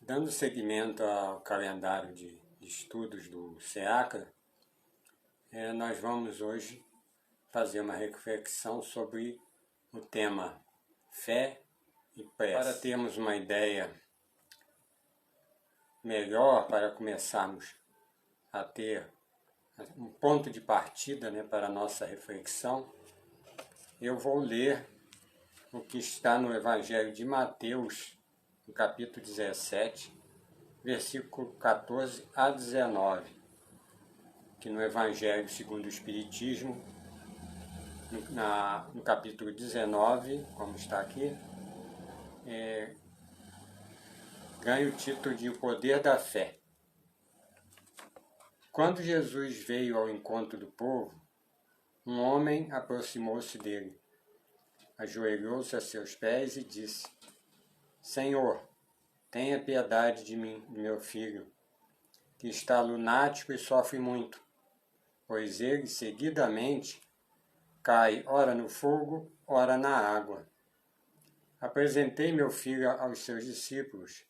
Dando seguimento ao calendário de estudos do SEACA, nós vamos hoje fazer uma reflexão sobre o tema fé e prece. Para termos uma ideia melhor, para começarmos a ter um ponto de partida para a nossa reflexão, eu vou ler o que está no Evangelho de Mateus, no capítulo 17, versículo 14 a 19, que no Evangelho segundo o Espiritismo, no capítulo 19, como está aqui, ganha o título de O Poder da Fé. Quando Jesus veio ao encontro do povo, um homem aproximou-se dele, ajoelhou-se a seus pés e disse: Senhor, tenha piedade de mim, meu filho, que está lunático e sofre muito, pois ele seguidamente cai ora no fogo, ora na água. Apresentei meu filho aos seus discípulos,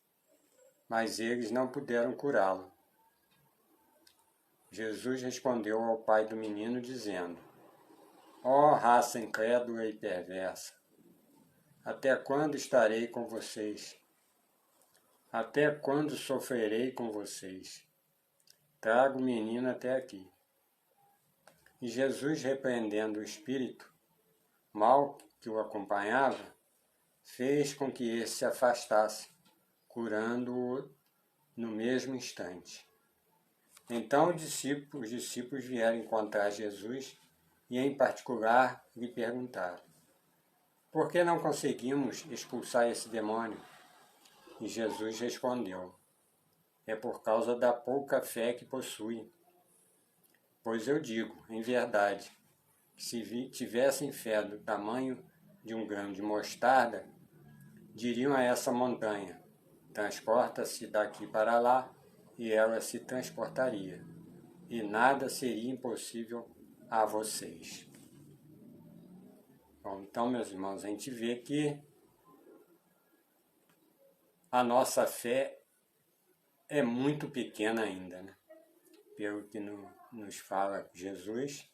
mas eles não puderam curá-lo. Jesus respondeu ao pai do menino, dizendo: Ó raça incrédula e perversa, até quando estarei com vocês? Até quando sofrerei com vocês? Traga o menino até aqui. E Jesus, repreendendo o espírito mau que o acompanhava, fez com que esse se afastasse, curando-o no mesmo instante. Então os discípulos vieram encontrar Jesus e, em particular, lhe perguntaram: Por que não conseguimos expulsar esse demônio? E Jesus respondeu: É por causa da pouca fé que possui. Pois eu digo, em verdade, que se tivessem fé do tamanho de um grão de mostarda, diriam a essa montanha: transporta-se daqui para lá, e ela se transportaria, e nada seria impossível a vocês. Bom, então, meus irmãos, a gente vê que a nossa fé é muito pequena ainda, né? Pelo que nos fala Jesus,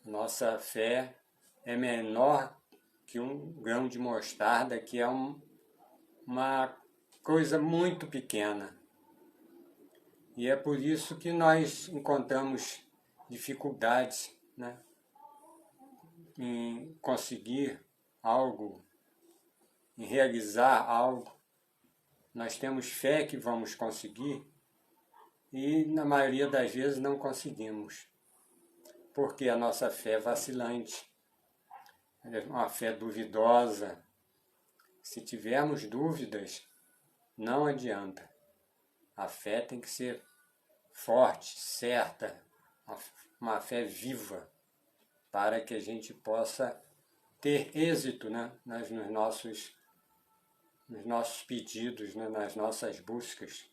nossa fé é menor que um grão de mostarda, que é uma coisa muito pequena. E é por isso que nós encontramos dificuldades, né, em conseguir algo, em realizar algo. Nós temos fé que vamos conseguir e, na maioria das vezes, não conseguimos, porque a nossa fé é vacilante, é uma fé duvidosa. Se tivermos dúvidas, não adianta. A fé tem que ser forte, certa, uma fé viva, para que a gente possa ter êxito, né, nos nossos pedidos, né, nas nossas buscas.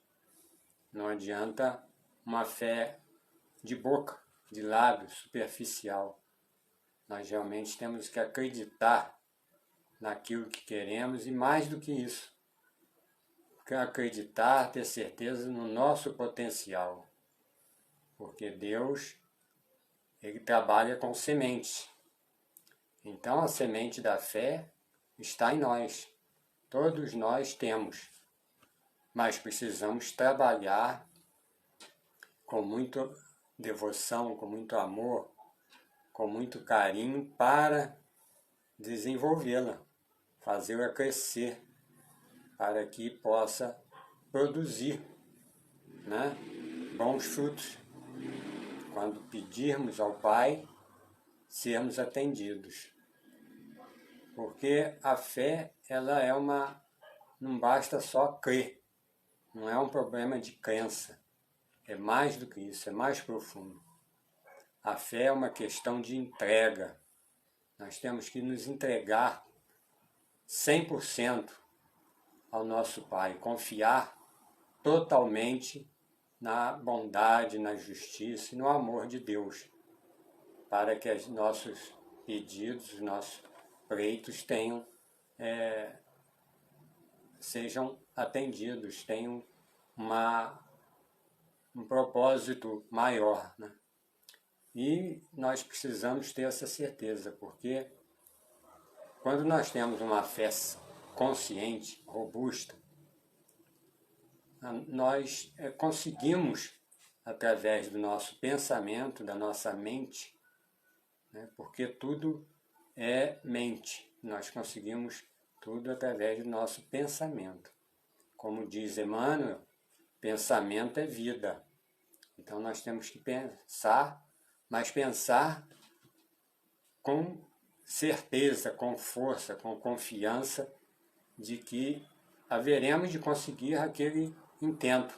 Não adianta uma fé de boca, de lábio, superficial. Nós realmente temos que acreditar naquilo que queremos e, mais do que isso, acreditar, ter certeza no nosso potencial. Porque Deus, Ele trabalha com semente. Então a semente da fé está em nós. Todos nós temos. Mas precisamos trabalhar com muita devoção, com muito amor, com muito carinho para desenvolvê-la, fazê-la crescer, para que possa produzir, né, bons frutos. Quando pedirmos ao Pai, sermos atendidos. Porque a fé, ela não basta só crer. Não é um problema de crença, é mais do que isso, é mais profundo. A fé é uma questão de entrega. Nós temos que nos entregar 100% ao nosso Pai, confiar totalmente na bondade, na justiça e no amor de Deus, para que os nossos pedidos, os nossos pleitos tenham sejam atendidos, tenham um propósito maior, né? E nós precisamos ter essa certeza, porque quando nós temos uma fé consciente, robusta, nós conseguimos, através do nosso pensamento, da nossa mente, né, porque tudo é mente, nós conseguimos tudo através do nosso pensamento. Como diz Emmanuel, pensamento é vida. Então nós temos que pensar, mas pensar com certeza, com força, com confiança de que haveremos de conseguir aquele intento.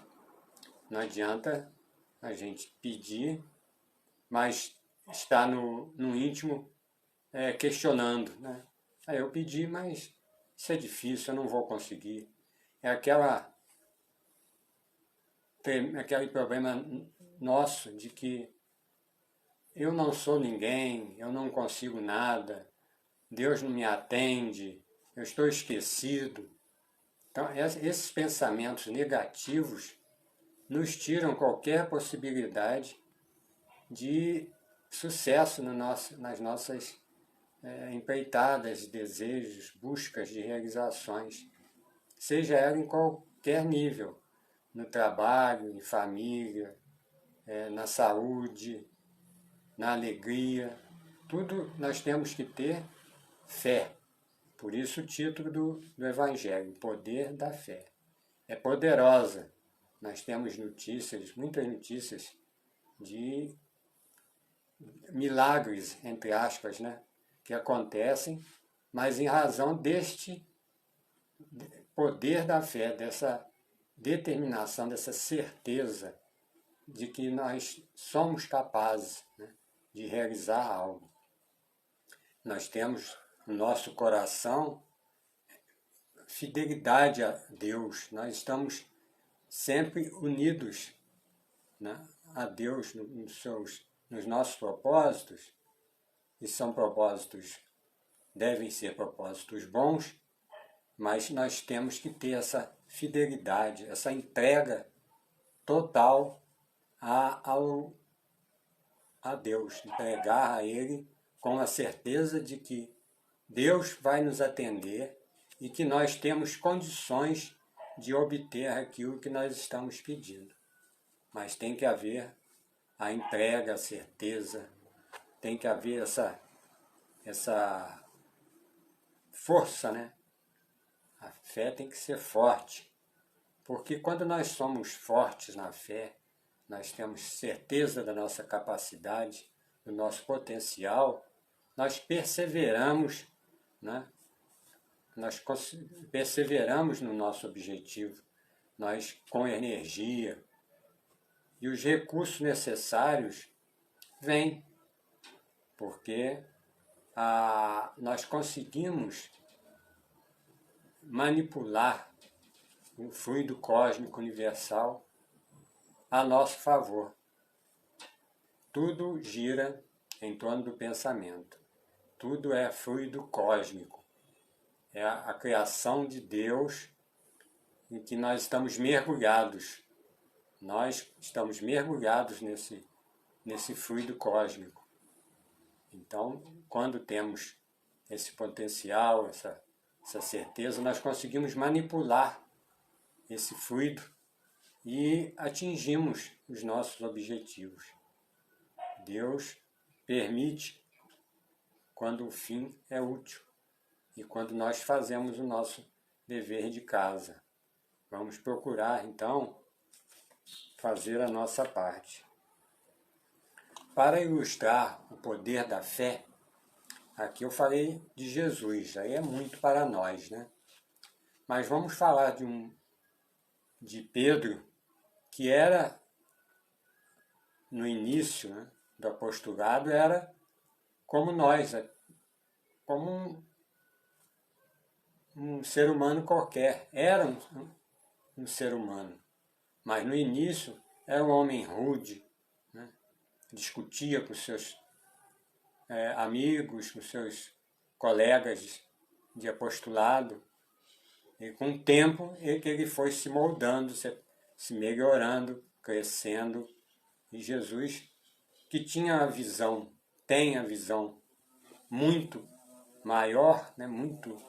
Não adianta a gente pedir, mas estar no íntimo questionando, né? Aí eu pedi, mas isso é difícil, eu não vou conseguir. É aquele problema nosso de que eu não sou ninguém, eu não consigo nada, Deus não me atende, eu estou esquecido. Então, esses pensamentos negativos nos tiram qualquer possibilidade de sucesso nas nossas empreitadas, desejos, buscas de realizações, seja ela em qualquer nível, no trabalho, em família, na saúde, na alegria, tudo nós temos que ter fé. Por isso o título do Evangelho, o poder da fé. É poderosa. Nós temos notícias, muitas notícias de milagres, entre aspas, né, que acontecem, mas em razão deste poder da fé, dessa determinação, dessa certeza de que nós somos capazes, né, de realizar algo. Nós temos no nosso coração fidelidade a Deus, nós estamos sempre unidos, né, a Deus nos nossos propósitos, e são propósitos, devem ser propósitos bons, mas nós temos que ter essa fidelidade, essa entrega total a Deus, entregar a Ele com a certeza de que Deus vai nos atender e que nós temos condições de obter aquilo que nós estamos pedindo. Mas tem que haver a entrega, a certeza, tem que haver essa força, né? A fé tem que ser forte, porque quando nós somos fortes na fé, nós temos certeza da nossa capacidade, do nosso potencial, nós perseveramos, né? Nós perseveramos no nosso objetivo, nós com energia, e os recursos necessários vêm, porque nós conseguimos manipular o fluido cósmico universal a nosso favor. Tudo gira em torno do pensamento. Tudo é fluido cósmico. É a criação de Deus em que nós estamos mergulhados. Nós estamos mergulhados nesse fluido cósmico. Então, quando temos esse potencial, essa certeza, nós conseguimos manipular esse fluido e atingimos os nossos objetivos. Deus permite quando o fim é útil e quando nós fazemos o nosso dever de casa. Vamos procurar, então, fazer a nossa parte. Para ilustrar o poder da fé, aqui eu falei de Jesus, aí é muito para nós, né? Mas vamos falar de Pedro, que era, no início, né, do apostolado, era como nós, como um ser humano qualquer. Era um ser humano, mas no início era um homem rude, né? Discutia com seus amigos, com seus colegas de apostolado, E com o tempo é que ele foi se moldando, se melhorando, crescendo. E Jesus, que tinha a visão, tem a visão muito maior, né, muito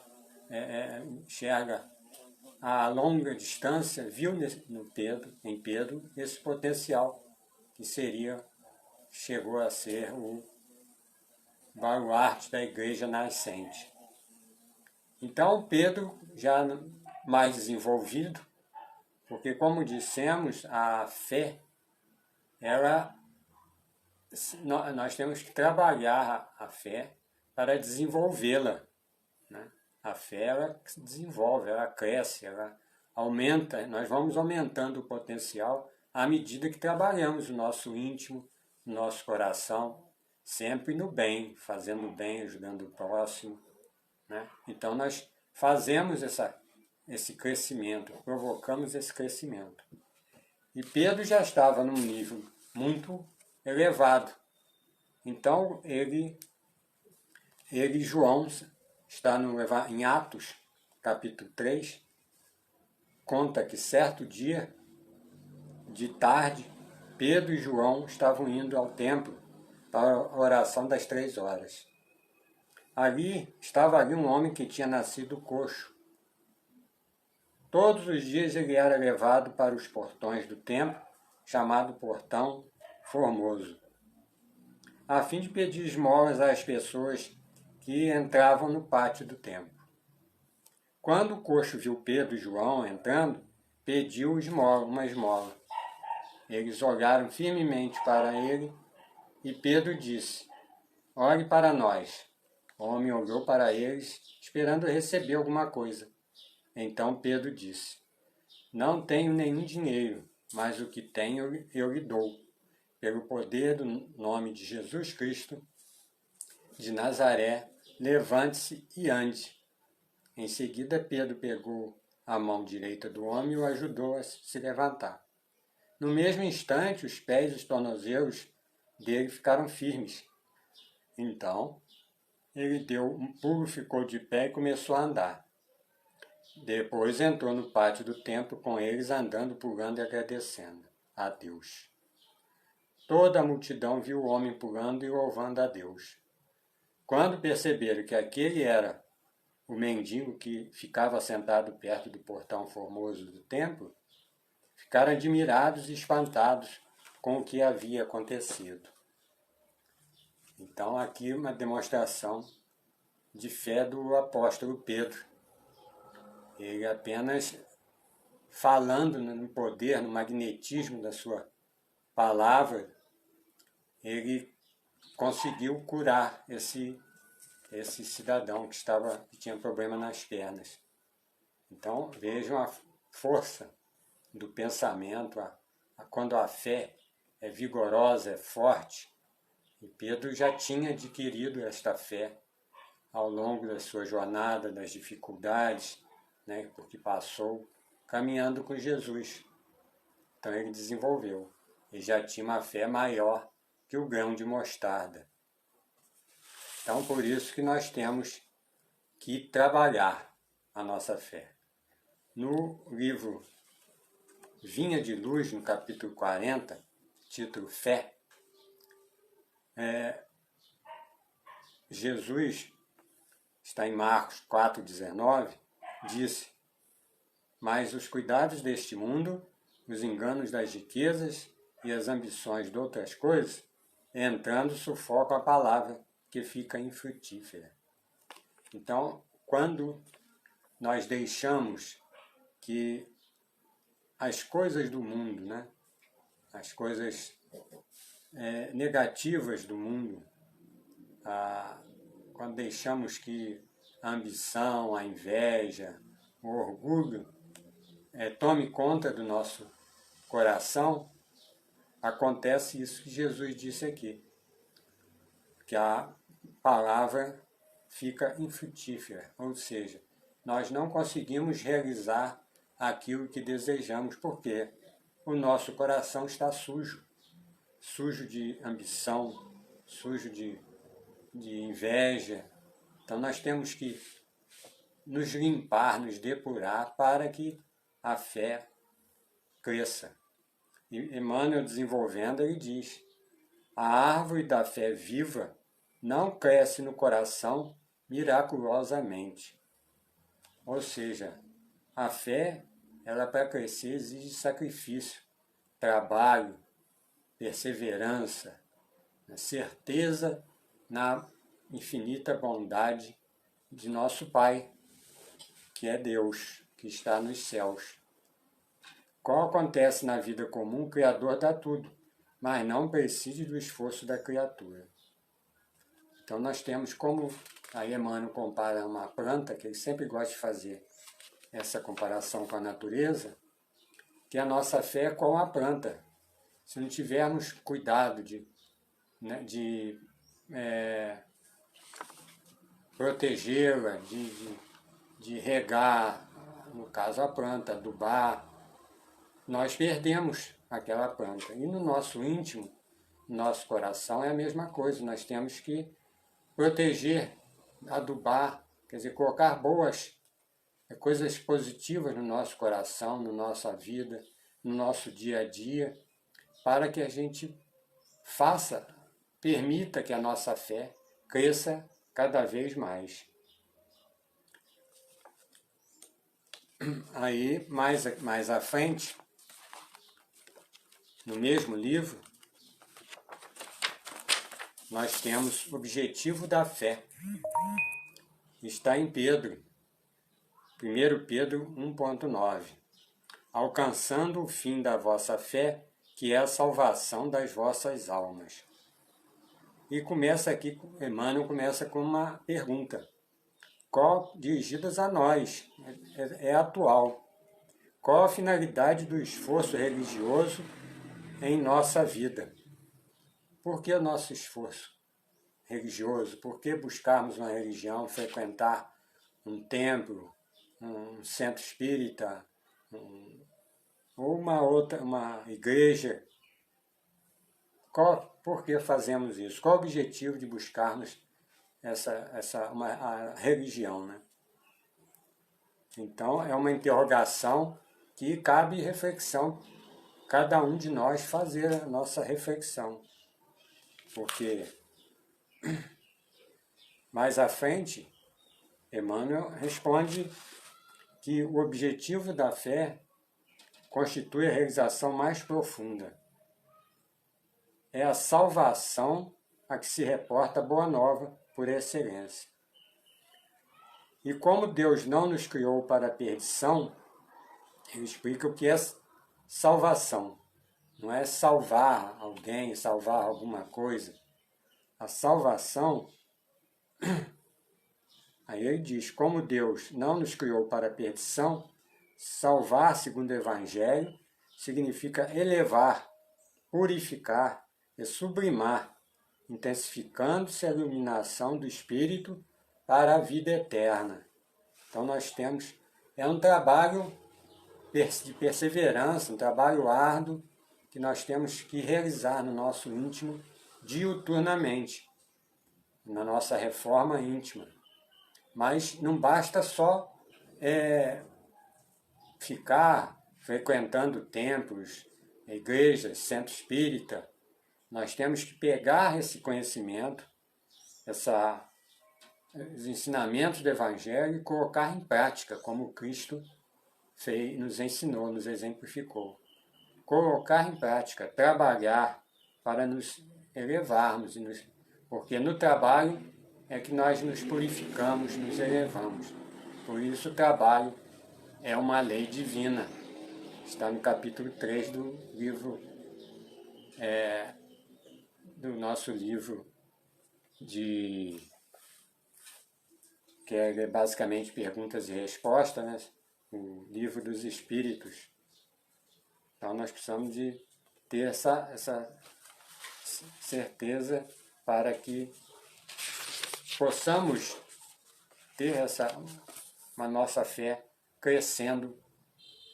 enxerga a longa distância, viu em Pedro esse potencial que chegou a ser o baluarte da igreja nascente. Então Pedro, já mais desenvolvido, porque como dissemos, a fé, nós temos que trabalhar a fé para desenvolvê-la, né? A fé, ela se desenvolve, ela cresce, ela aumenta, nós vamos aumentando o potencial à medida que trabalhamos o nosso íntimo, o nosso coração, sempre no bem, fazendo o bem, ajudando o próximo, né? Então nós fazemos esse crescimento, provocamos esse crescimento. E Pedro já estava num nível muito elevado. Então João, está em Atos, capítulo 3, conta que certo dia, de tarde, Pedro e João estavam indo ao templo para a oração das 3 horas. Estava ali um homem que tinha nascido coxo. Todos os dias ele era levado para os portões do templo, chamado Portão Formoso, a fim de pedir esmolas às pessoas que entravam no pátio do templo. Quando o coxo viu Pedro e João entrando, pediu uma esmola. Eles olharam firmemente para ele e Pedro disse: "Olhe para nós." O homem olhou para eles, esperando receber alguma coisa. Então Pedro disse: "Não tenho nenhum dinheiro, mas o que tenho eu lhe dou. Pelo poder do nome de Jesus Cristo de Nazaré, levante-se e ande." Em seguida, Pedro pegou a mão direita do homem e o ajudou a se levantar. No mesmo instante, os pés e os tornozelos dele ficaram firmes. Então, ele deu um pulo, ficou de pé e começou a andar. Depois entrou no pátio do templo com eles, andando, pulando e agradecendo a Deus. Toda a multidão viu o homem pulando e louvando a Deus. Quando perceberam que aquele era o mendigo que ficava sentado perto do portão formoso do templo, ficaram admirados e espantados com o que havia acontecido. Então, aqui uma demonstração de fé do apóstolo Pedro. Ele apenas falando no poder, no magnetismo da sua palavra, ele conseguiu curar esse cidadão que tinha problema nas pernas. Então, vejam a força do pensamento, quando a fé é vigorosa, é forte. E Pedro já tinha adquirido esta fé ao longo da sua jornada, das dificuldades, né, porque passou caminhando com Jesus. Então ele desenvolveu. Ele já tinha uma fé maior que o grão de mostarda. Então, por isso que nós temos que trabalhar a nossa fé. No livro Vinha de Luz, no capítulo 40, título Fé, Jesus, está em Marcos 4,19, disse: "Mas os cuidados deste mundo, os enganos das riquezas e as ambições de outras coisas, entrando, sufocam a palavra, que fica infrutífera." Então, quando nós deixamos que as coisas do mundo, né, as coisas negativas do mundo, quando deixamos que a ambição, a inveja, o orgulho tome conta do nosso coração, acontece isso que Jesus disse aqui, que a palavra fica infrutífera, ou seja, nós não conseguimos realizar aquilo que desejamos, porque o nosso coração está sujo, sujo de ambição, sujo de inveja. Então nós temos que nos limpar, nos depurar, para que a fé cresça. E Emmanuel, desenvolvendo, ele diz: a árvore da fé viva não cresce no coração miraculosamente. Ou seja, a fé, ela para crescer exige sacrifício, trabalho, perseverança, certeza na infinita bondade de nosso Pai, que é Deus, que está nos céus. Como acontece na vida comum, o Criador dá tudo, mas não precisa do esforço da criatura. Então nós temos, como a Emmanuel compara uma planta, que ele sempre gosta de fazer essa comparação com a natureza, que a nossa fé é como a planta. Se não tivermos cuidado de protegê-la, de regar, no caso a planta, adubar, nós perdemos aquela planta. E no nosso íntimo, no nosso coração, é a mesma coisa. Nós temos que proteger, adubar, quer dizer, colocar boas coisas positivas no nosso coração, na nossa vida, no nosso dia a dia, para que a gente permita que a nossa fé cresça cada vez mais. Aí, mais à frente, no mesmo livro, nós temos o objetivo da fé. Está em Pedro, 1 Pedro 1,9. Alcançando o fim da vossa fé, que é a salvação das vossas almas. E começa aqui, Emmanuel começa com uma pergunta, dirigidas a nós, é atual. Qual a finalidade do esforço religioso em nossa vida? Por que o nosso esforço religioso? Por que buscarmos uma religião, frequentar um templo, um centro espírita, ou uma igreja? Por que fazemos isso? Qual o objetivo de buscarmos a religião, né? Então, é uma interrogação que cabe reflexão, cada um de nós fazer a nossa reflexão. Porque, mais à frente, Emmanuel responde que o objetivo da fé constitui a realização mais profunda. É a salvação a que se reporta a Boa Nova por excelência. E como Deus não nos criou para a perdição, ele explica o que é salvação. Não é salvar alguém, salvar alguma coisa. A salvação, aí ele diz, como Deus não nos criou para a perdição, salvar, segundo o Evangelho, significa elevar, purificar e sublimar, intensificando-se a iluminação do Espírito para a vida eterna. Então nós temos, é um trabalho de perseverança, um trabalho árduo que nós temos que realizar no nosso íntimo diuturnamente, na nossa reforma íntima. Mas não basta só ficar frequentando templos, igrejas, centro espírita. Nós temos que pegar esse conhecimento, os ensinamentos do Evangelho e colocar em prática, como Cristo nos ensinou, nos exemplificou. Colocar em prática, trabalhar para nos elevarmos, porque no trabalho é que nós nos purificamos, nos elevamos. Por isso o trabalho é uma lei divina. Está no capítulo 3 do livro, do nosso livro, que é basicamente perguntas e respostas, né? O livro dos Espíritos. Então nós precisamos de ter essa certeza para que possamos ter uma nossa fé crescendo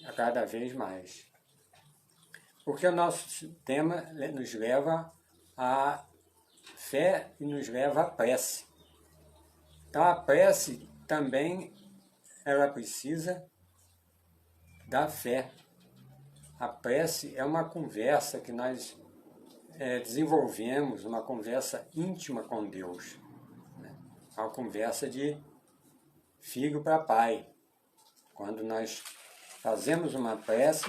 a cada vez mais. Porque o nosso tema nos leva à fé e nos leva à prece. Então a prece também ela precisa da fé. A prece é uma conversa que nós desenvolvemos, uma conversa íntima com Deus, né? Uma conversa de filho para pai. Quando nós fazemos uma prece,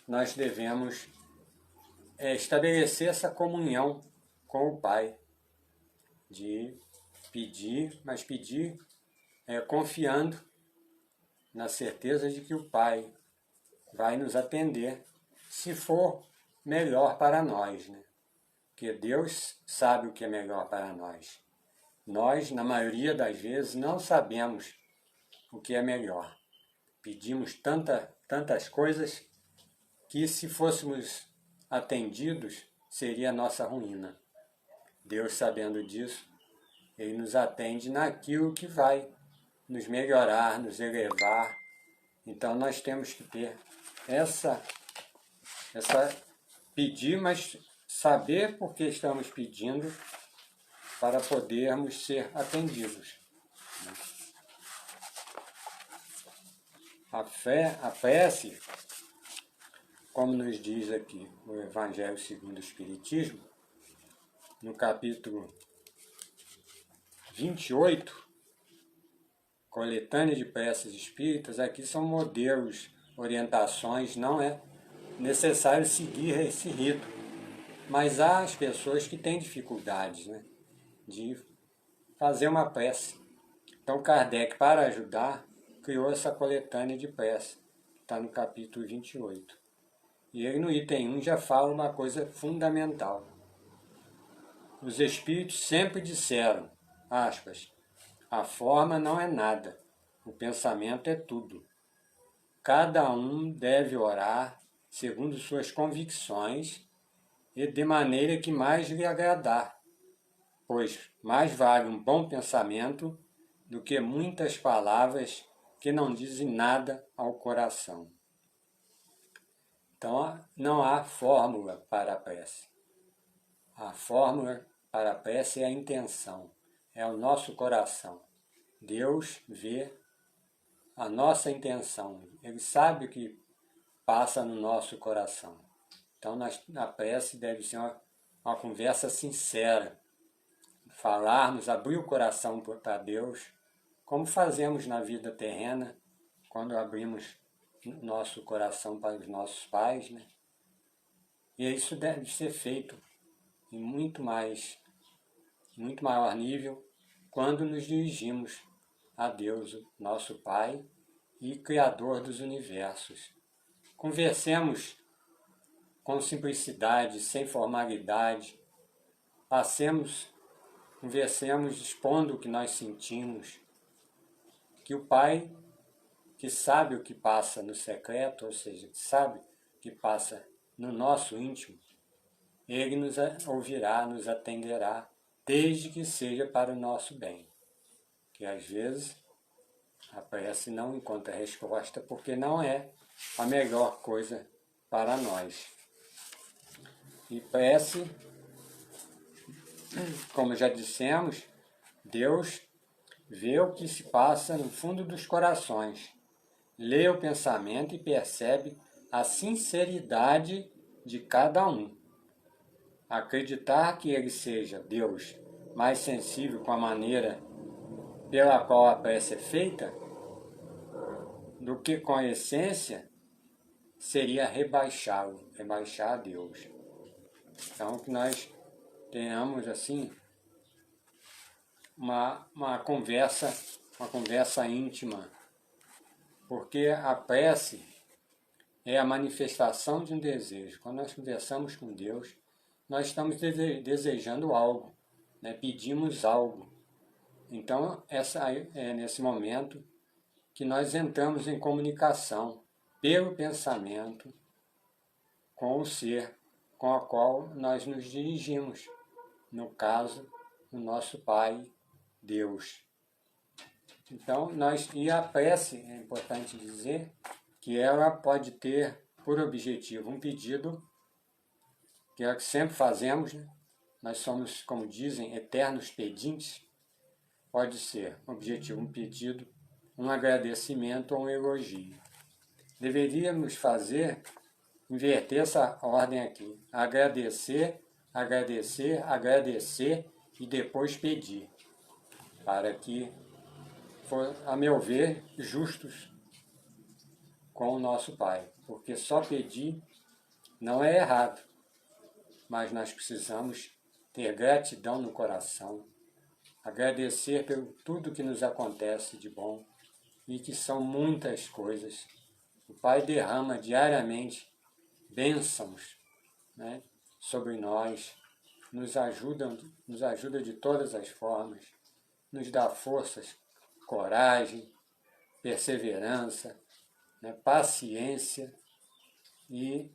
nós devemos estabelecer essa comunhão com o Pai, de pedir, mas pedir confiando na certeza de que o Pai vai nos atender, se for melhor para nós, né? Porque Deus sabe o que é melhor para nós. Nós, na maioria das vezes, não sabemos o que é melhor. Pedimos tantas coisas que, se fôssemos atendidos, seria a nossa ruína. Deus, sabendo disso, Ele nos atende naquilo que vai nos melhorar, nos elevar. Então nós temos que ter essa pedir, mas saber por que estamos pedindo para podermos ser atendidos. A fé, a prece, como nos diz aqui o Evangelho segundo o Espiritismo, no capítulo 28, coletânea de preces espíritas, aqui são modelos, orientações, não é necessário seguir esse rito, mas há as pessoas que têm dificuldades, né, de fazer uma prece. Então Kardec, para ajudar, criou essa coletânea de prece, que está no capítulo 28. E ele no item 1 já fala uma coisa fundamental. Os espíritos sempre disseram, aspas, a forma não é nada, o pensamento é tudo. Cada um deve orar segundo suas convicções e de maneira que mais lhe agradar, pois mais vale um bom pensamento do que muitas palavras que não dizem nada ao coração. Então, não há fórmula para a prece. A fórmula para a prece é a intenção, é o nosso coração. Deus vê a nossa intenção, Ele sabe o que passa no nosso coração. Então, a prece deve ser uma conversa sincera, falarmos, abrir o coração para Deus, como fazemos na vida terrena, quando abrimos nosso coração para os nossos pais, né? E isso deve ser feito em muito maior nível, quando nos dirigimos a Deus, nosso Pai e Criador dos universos. Conversemos com simplicidade, sem formalidade, conversemos expondo o que nós sentimos, que o Pai, que sabe o que passa no secreto, ou seja, que sabe o que passa no nosso íntimo, Ele nos ouvirá, nos atenderá, desde que seja para o nosso bem. Que às vezes a prece não encontra resposta porque não é a melhor coisa para nós. E prece, como já dissemos, Deus vê o que se passa no fundo dos corações, lê o pensamento e percebe a sinceridade de cada um. Acreditar que Ele seja, Deus, mais sensível com a maneira pela qual a prece é feita, do que com a essência, seria rebaixá-lo, rebaixar a Deus. Então, que nós tenhamos, assim, uma conversa íntima, porque a prece é a manifestação de um desejo. Quando nós conversamos com Deus, nós estamos desejando algo, né? Pedimos algo. Então, é nesse momento que nós entramos em comunicação pelo pensamento com o ser com o qual nós nos dirigimos, no caso, o nosso Pai, Deus. Então, e a prece, é importante dizer, que ela pode ter por objetivo um pedido, que é o que sempre fazemos, né? Nós somos, como dizem, eternos pedintes. Pode ser objetivo um pedido, um agradecimento ou um elogio. Deveríamos inverter essa ordem aqui. Agradecer, agradecer, agradecer e depois pedir. Para que, a meu ver, justos com o nosso Pai. Porque só pedir não é errado, mas nós precisamos ter gratidão no coração, agradecer por tudo que nos acontece de bom, e que são muitas coisas. O Pai derrama diariamente bênçãos, né, sobre nós, nos ajuda de todas as formas, nos dá forças, coragem, perseverança, né, paciência, e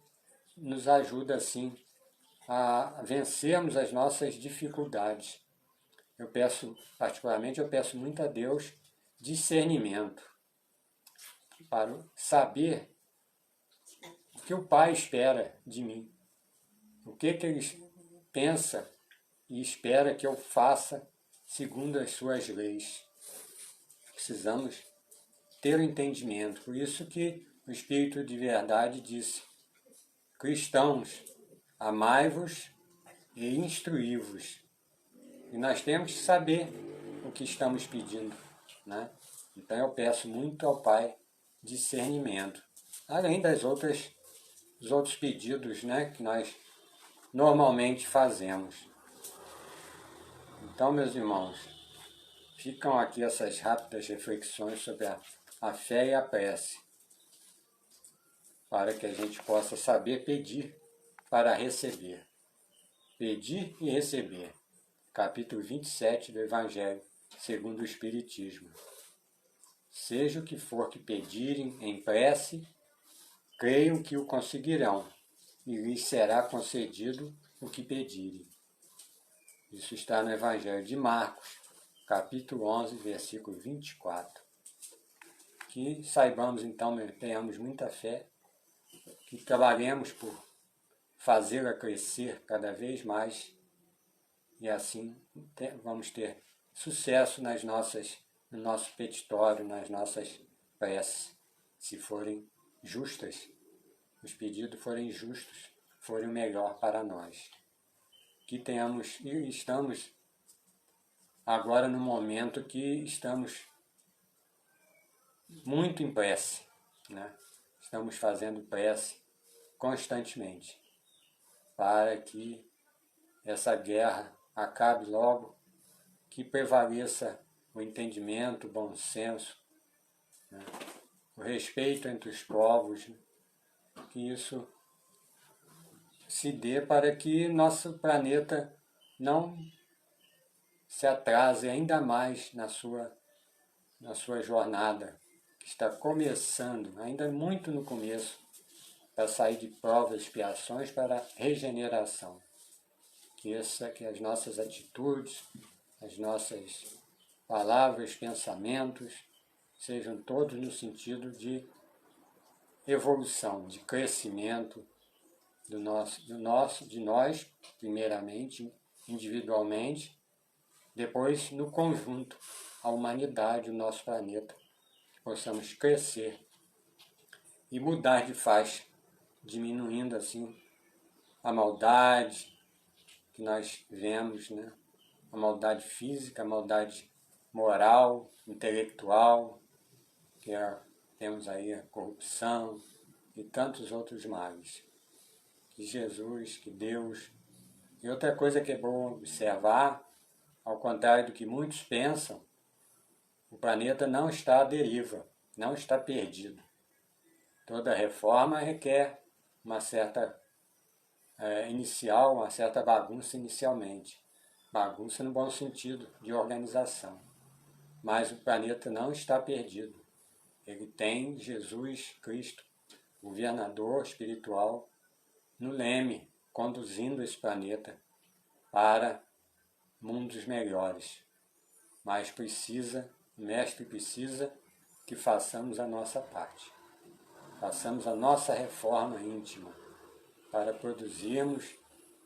nos ajuda assim a vencermos as nossas dificuldades. Particularmente, eu peço muito a Deus discernimento para saber o que o Pai espera de mim, o que Ele pensa e espera que eu faça segundo as suas leis. Precisamos ter o entendimento. Por isso que o Espírito de Verdade disse: cristãos, amai-vos e instruí-vos. E nós temos que saber o que estamos pedindo, né? Então eu peço muito ao Pai discernimento, além dos outros pedidos, né, que nós normalmente fazemos. Então, meus irmãos, ficam aqui essas rápidas reflexões sobre a fé e a prece, para que a gente possa saber pedir para receber. Pedir e receber. Capítulo 27 do Evangelho segundo o Espiritismo. Seja o que for que pedirem em prece, creiam que o conseguirão, e lhes será concedido o que pedirem. Isso está no Evangelho de Marcos, capítulo 11, versículo 24. Que saibamos, então, tenhamos muita fé, que trabalhemos por fazê-la crescer cada vez mais, e assim vamos ter sucesso no nosso petitório, nas nossas preces, se forem justas, os pedidos forem justos, forem o melhor para nós. Que tenhamos, e estamos agora no momento que estamos muito em prece, né? Estamos fazendo prece constantemente, para que essa guerra acabe logo, que prevaleça o entendimento, o bom senso, né? O respeito entre os povos, né? Que isso se dê para que nosso planeta não se atrase ainda mais na sua jornada, que está começando, ainda muito no começo, para sair de provas, expiações para regeneração. Que as nossas atitudes, as nossas palavras, pensamentos, sejam todos no sentido de evolução, de crescimento de nós, primeiramente, individualmente, depois no conjunto, a humanidade, o nosso planeta, que possamos crescer e mudar de faixa, diminuindo assim a maldade que nós vemos, né? A maldade física, a maldade moral, intelectual, temos aí a corrupção e tantos outros males. Que Jesus, que Deus. E outra coisa que é bom observar, ao contrário do que muitos pensam, o planeta não está à deriva, não está perdido. Toda reforma requer uma certa uma certa bagunça inicialmente. Bagunça no bom sentido, de organização. Mas o planeta não está perdido. Ele tem Jesus Cristo, governador espiritual, no leme, conduzindo esse planeta para mundos melhores. Mas o Mestre precisa que façamos a nossa parte. Façamos a nossa reforma íntima para produzirmos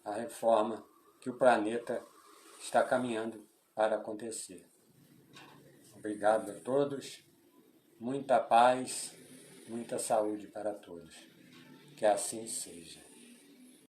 a reforma que o planeta está caminhando para acontecer. Obrigado a todos muita paz, muita saúde para todos. Que assim seja.